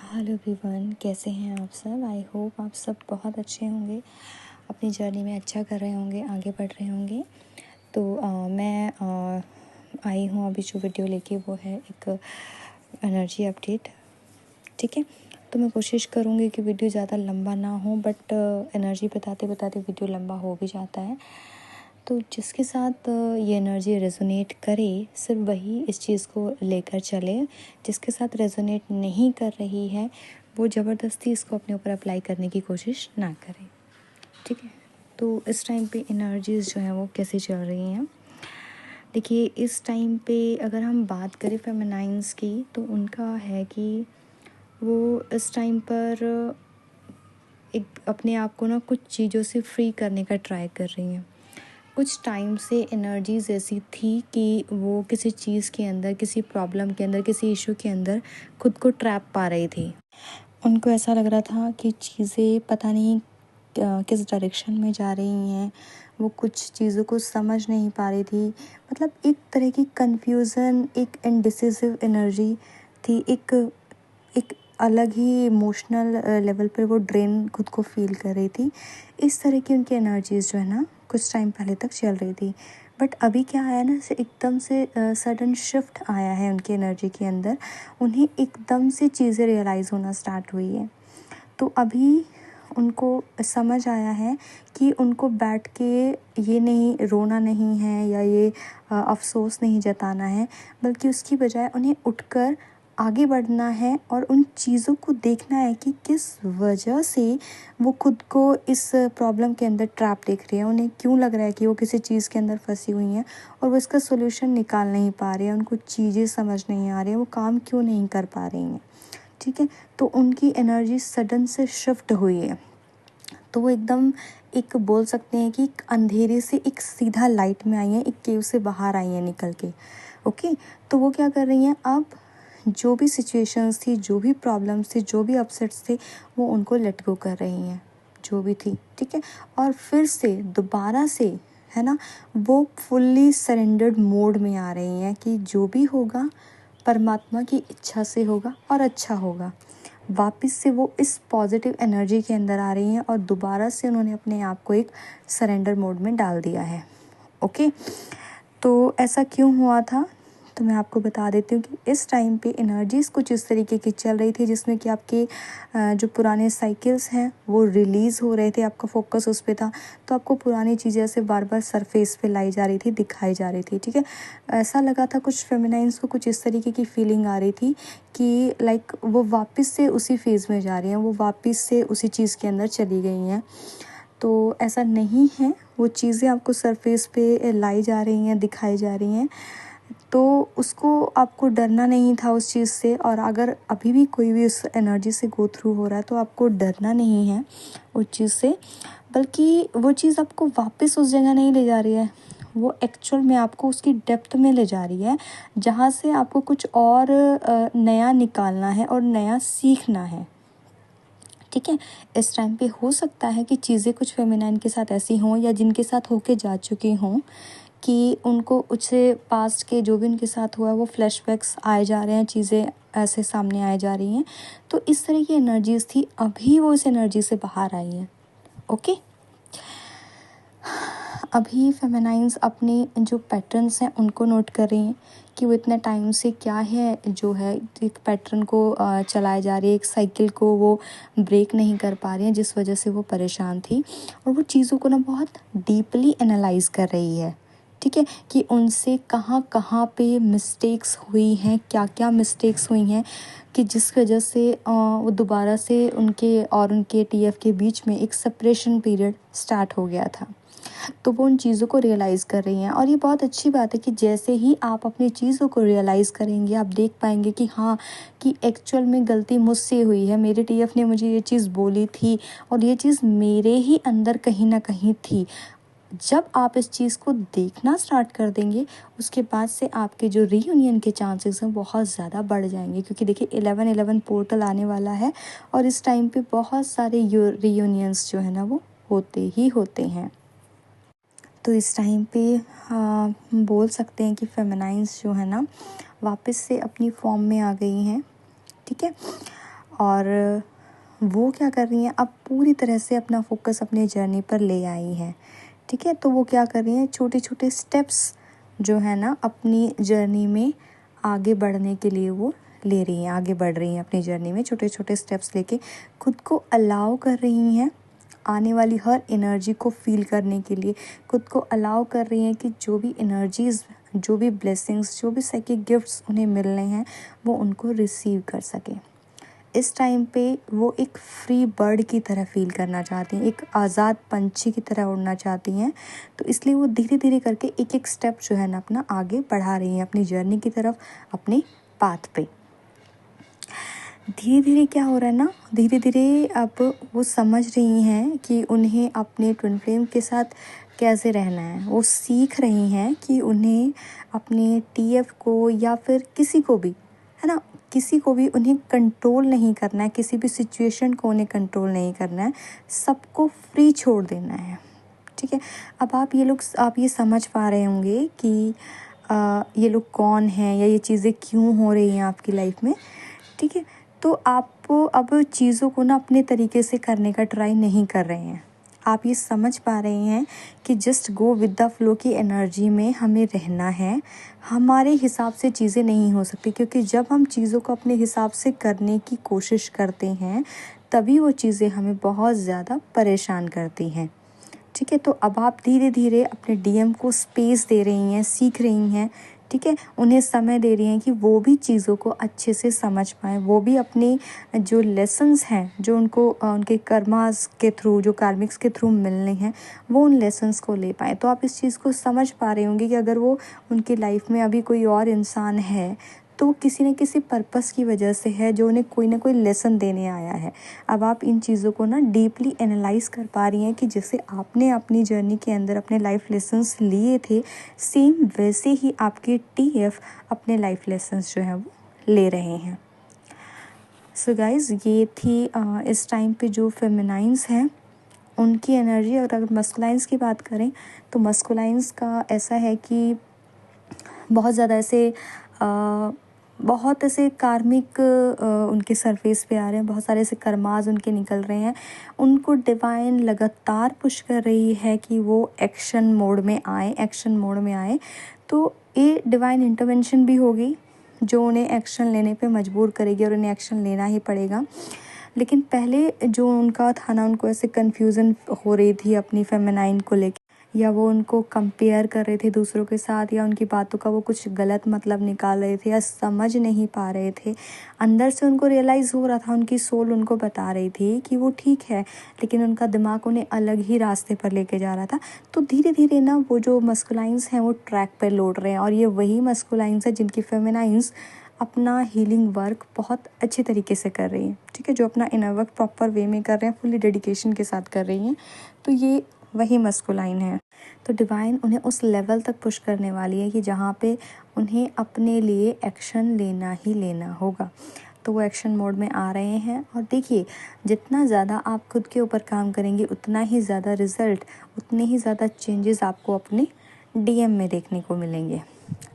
Hello everyone, कैसे हैं आप सब। आई होप आप सब बहुत अच्छे होंगे, अपनी जर्नी में अच्छा कर रहे होंगे, आगे बढ़ रहे होंगे। तो मैं आई हूँ अभी जो वीडियो लेके, वो है एक एनर्जी अपडेट। ठीक है, तो मैं कोशिश करूँगी कि वीडियो ज़्यादा लंबा ना हो, बट एनर्जी बताते बताते वीडियो लंबा हो भी जाता है। तो जिसके साथ ये एनर्जी रेजोनेट करे, सिर्फ वही इस चीज़ को लेकर चले। जिसके साथ रेजोनेट नहीं कर रही है, वो ज़बरदस्ती इसको अपने ऊपर अप्लाई करने की कोशिश ना करे। ठीक है, तो इस टाइम पे एनर्जीज़ जो हैं वो कैसे चल रही हैं। देखिए, इस टाइम पे अगर हम बात करें फेमिनाइंस की, तो उनका है कि वो इस टाइम पर एक अपने आप को ना कुछ चीज़ों से फ्री करने का ट्राई कर रही हैं। कुछ टाइम से एनर्जीज़ ऐसी थी कि वो किसी चीज़ के अंदर, किसी प्रॉब्लम के अंदर, किसी इशू के अंदर खुद को ट्रैप पा रही थी। उनको ऐसा लग रहा था कि चीज़ें पता नहीं किस डायरेक्शन में जा रही हैं। वो कुछ चीज़ों को समझ नहीं पा रही थी। मतलब एक तरह की कन्फ्यूज़न, एक इनडिसिसिव एनर्जी थी। एक अलग ही इमोशनल लेवल पर वो ड्रेन खुद को फील कर रही थी। इस तरह की उनकी एनर्जीज़ जो है ना, कुछ टाइम पहले तक चल रही थी। बट अभी क्या आया ना, एकदम से सडन शिफ्ट आया है उनकी एनर्जी के अंदर। उन्हें एकदम से चीज़ें रियलाइज़ होना स्टार्ट हुई है। तो अभी उनको समझ आया है कि उनको बैठ के ये नहीं रोना नहीं है, या ये अफ़सोस नहीं जताना है, बल्कि उसकी बजाय उन्हें उठकर आगे बढ़ना है और उन चीज़ों को देखना है कि किस वजह से वो खुद को इस प्रॉब्लम के अंदर ट्रैप देख रही है। उन्हें क्यों लग रहा है कि वो किसी चीज़ के अंदर फंसी हुई हैं और वो इसका सॉल्यूशन निकाल नहीं पा रही है। उनको चीज़ें समझ नहीं आ रही हैं, वो काम क्यों नहीं कर पा रही हैं। ठीक है, तो उनकी एनर्जी सडन से शिफ्ट हुई है। तो वो एकदम, एक बोल सकते हैं कि एक अंधेरे से एक सीधा लाइट में आई हैं, एक केव से बाहर आई हैं निकल के। ओके, तो वो क्या कर रही हैं, अब जो भी सिचुएशंस थी, जो भी प्रॉब्लम्स थी, जो भी अपसेट्स थे, वो उनको लेट गो कर रही हैं, जो भी थी। ठीक है, और फिर से दोबारा से, है ना, वो फुल्ली सरेंडर्ड मोड में आ रही हैं कि जो भी होगा परमात्मा की इच्छा से होगा और अच्छा होगा। वापस से वो इस पॉजिटिव एनर्जी के अंदर आ रही हैं और दोबारा से उन्होंने अपने आप को एक सरेंडर मोड में डाल दिया है। ओके, तो ऐसा क्यों हुआ था, तो मैं आपको बता देती हूँ कि इस टाइम पे एनर्जीज़ कुछ इस तरीके की चल रही थी, जिसमें कि आपके जो पुराने साइकिल्स हैं वो रिलीज़ हो रहे थे। आपका फोकस उस पे था, तो आपको पुरानी चीज़ें ऐसे बार बार सरफेस पे लाई जा रही थी, दिखाई जा रही थी। ठीक है, ऐसा लगा था कुछ फेमिनाइंस को, कुछ इस तरीके की फीलिंग आ रही थी कि लाइक वो वापस से उसी फेज़ में जा रही हैं, वो वापस से उसी चीज़ के अंदर चली गई हैं। तो ऐसा नहीं है, वो चीज़ें आपको सरफेस पे लाई जा रही हैं, दिखाई जा रही हैं, तो उसको आपको डरना नहीं था उस चीज़ से। और अगर अभी भी कोई भी उस एनर्जी से गो थ्रू हो रहा है, तो आपको डरना नहीं है उस चीज़ से, बल्कि वो चीज़ आपको वापस उस जगह नहीं ले जा रही है। वो एक्चुअल में आपको उसकी डेप्थ में ले जा रही है, जहाँ से आपको कुछ और नया निकालना है और नया सीखना है। ठीक है, इस टाइम पे हो सकता है कि चीज़ें कुछ फेमिनाइन के साथ ऐसी हों, या जिनके साथ होके जा चुकी हों, कि उनको उससे पास्ट के जो भी उनके साथ हुआ है वो फ्लैशबैक्स आए जा रहे हैं, चीज़ें ऐसे सामने आए जा रही हैं। तो इस तरह की एनर्जीज़ थी, अभी वो इस एनर्जी से बाहर आई हैं। ओके, अभी फेमिनाइंस अपने जो पैटर्न्स हैं उनको नोट कर रही हैं कि वो इतने टाइम से क्या है जो है एक पैटर्न को चलाए जा रही है, एक साइकिल को वो ब्रेक नहीं कर पा रही हैं, जिस वजह से वो परेशान थी। और वो चीज़ों को ना बहुत डीपली एनालाइज कर रही है। ठीक है, कि उनसे कहाँ कहाँ पे मिस्टेक्स हुई हैं, क्या क्या मिस्टेक्स हुई हैं, कि जिस वजह से वो दोबारा से उनके और उनके टीएफ के बीच में एक सेपरेशन पीरियड स्टार्ट हो गया था। तो वो उन चीज़ों को रियलाइज़ कर रही हैं। और ये बहुत अच्छी बात है कि जैसे ही आप अपनी चीज़ों को रियलाइज़ करेंगे, आप देख पाएंगे कि हाँ, कि एक्चुअल में गलती मुझसे हुई है, मेरे टीएफ ने मुझे ये चीज़ बोली थी और ये चीज़ मेरे ही अंदर कहीं ना कहीं थी। जब आप इस चीज़ को देखना स्टार्ट कर देंगे, उसके बाद से आपके जो रीयूनियन के चांसेस हैं बहुत ज़्यादा बढ़ जाएंगे। क्योंकि देखिए 11/11 पोर्टल आने वाला है और इस टाइम पे बहुत सारे रीयूनियंस जो है ना वो होते ही होते हैं। तो इस टाइम पे बोल सकते हैं कि फेमिनाइंस जो है ना वापस से अपनी फॉर्म में आ गई हैं। ठीक है, और वो क्या कर रही हैं, अब पूरी तरह से अपना फोकस अपने जर्नी पर ले आई हैं। ठीक है, तो वो क्या कर रही हैं, छोटे छोटे स्टेप्स जो है ना अपनी जर्नी में आगे बढ़ने के लिए वो ले रही हैं, आगे बढ़ रही हैं अपनी जर्नी में, छोटे छोटे स्टेप्स लेके खुद को अलाउ कर रही हैं आने वाली हर एनर्जी को फील करने के लिए, खुद को अलाउ कर रही हैं कि जो भी एनर्जीज़, जो भी ब्लेसिंग्स, जो भी साइकिक गिफ्ट्स उन्हें मिलने हैं वो उनको रिसीव कर सकें। इस टाइम पे वो एक फ्री बर्ड की तरह फील करना चाहती हैं, एक आज़ाद पंछी की तरह उड़ना चाहती हैं। तो इसलिए वो धीरे धीरे करके एक एक स्टेप जो है ना अपना आगे बढ़ा रही हैं अपनी जर्नी की तरफ, अपने पाथ पे। धीरे धीरे क्या हो रहा है ना, धीरे धीरे अब वो समझ रही हैं कि उन्हें अपने ट्विन फ्लेम के साथ कैसे रहना है। वो सीख रही हैं कि उन्हें अपने टीएफ को या फिर किसी को भी, है ना, किसी को भी उन्हें कंट्रोल नहीं करना है, किसी भी सिचुएशन को उन्हें कंट्रोल नहीं करना है, सबको फ्री छोड़ देना है। ठीक है, अब आप ये समझ पा रहे होंगे कि ये लोग कौन हैं या ये चीज़ें क्यों हो रही हैं आपकी लाइफ में। ठीक है, तो आप अब चीज़ों को ना अपने तरीके से करने का ट्राई नहीं कर रहे हैं। आप ये समझ पा रहे हैं कि just go with the flow की एनर्जी में हमें रहना है। हमारे हिसाब से चीज़ें नहीं हो सकती, क्योंकि जब हम चीज़ों को अपने हिसाब से करने की कोशिश करते हैं तभी वो चीज़ें हमें बहुत ज़्यादा परेशान करती हैं। ठीक है, तो अब आप धीरे धीरे अपने डीएम को स्पेस दे रही हैं, सीख रही हैं। ठीक है, उन्हें समय दे रही हैं कि वो भी चीज़ों को अच्छे से समझ पाएँ, वो भी अपने जो लेसन्स हैं, जो उनको उनके कर्मास के थ्रू, जो कार्मिक्स के थ्रू मिलने हैं, वो उन लेसन्स को ले पाएँ। तो आप इस चीज़ को समझ पा रहे होंगे कि अगर वो उनकी लाइफ में अभी कोई और इंसान है तो किसी न किसी पर्पस की वजह से है, जो उन्हें कोई ना कोई लेसन देने आया है। अब आप इन चीज़ों को ना डीपली एनालाइज़ कर पा रही हैं कि जैसे आपने अपनी जर्नी के अंदर अपने लाइफ लेसन्स लिए थे, सेम वैसे ही आपके टीएफ अपने लाइफ लेसन्स जो हैं वो ले रहे हैं। सो गाइज़, ये थी इस टाइम पे जो फेमिनाइंस हैं उनकी एनर्जी। और अगर मस्कुलाइंस की बात करें तो मस्कुलाइंस का ऐसा है कि बहुत ज़्यादा ऐसे बहुत ऐसे कार्मिक उनके सरफेस पे आ रहे हैं, बहुत सारे ऐसे कर्माज उनके निकल रहे हैं। उनको डिवाइन लगातार पुश कर रही है कि वो एक्शन मोड में आए। तो ये डिवाइन इंटरवेंशन भी होगी जो उन्हें एक्शन लेने पे मजबूर करेगी और उन्हें एक्शन लेना ही पड़ेगा। लेकिन पहले जो उनका था ना, उनको ऐसे कन्फ्यूज़न हो रही थी अपनी फेमिनाइन को लेके, या वो उनको कंपेयर कर रहे थे दूसरों के साथ, या उनकी बातों का वो कुछ गलत मतलब निकाल रहे थे या समझ नहीं पा रहे थे। अंदर से उनको रियलाइज़ हो रहा था, उनकी सोल उनको बता रही थी कि वो ठीक है, लेकिन उनका दिमाग उन्हें अलग ही रास्ते पर लेके जा रहा था। तो धीरे धीरे ना वो जो मस्कुलाइंस हैं वो ट्रैक पर लौट रहे हैं, और ये वही मस्कुलाइंस है जिनकी फेमिनाइंस अपना हीलिंग वर्क बहुत अच्छे तरीके से कर रही हैं। ठीक है, जो अपना इनर वर्क प्रॉपर वे में कर रहे हैं, फुली डेडिकेशन के साथ कर रही हैं। तो ये वही मस्कुलाइन है। तो डिवाइन उन्हें उस लेवल तक पुश करने वाली है कि जहाँ पे उन्हें अपने लिए एक्शन लेना ही लेना होगा। तो वो एक्शन मोड में आ रहे हैं। और देखिए, जितना ज़्यादा आप खुद के ऊपर काम करेंगे उतना ही ज़्यादा रिज़ल्ट, उतने ही ज़्यादा चेंजेस आपको अपने डीएम में देखने को मिलेंगे।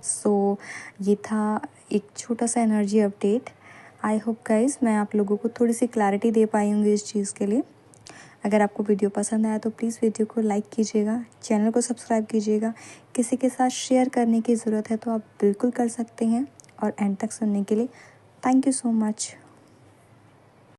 सो ये था एक छोटा सा energy update. I hope guys मैं आप लोगों को थोड़ी सी क्लैरिटी दे पाई हूँगी इस चीज़ के लिए। अगर आपको वीडियो पसंद आया तो प्लीज़ वीडियो को लाइक कीजिएगा, चैनल को सब्सक्राइब कीजिएगा। किसी के साथ शेयर करने की ज़रूरत है तो आप बिल्कुल कर सकते हैं। और एंड तक सुनने के लिए थैंक यू सो मच।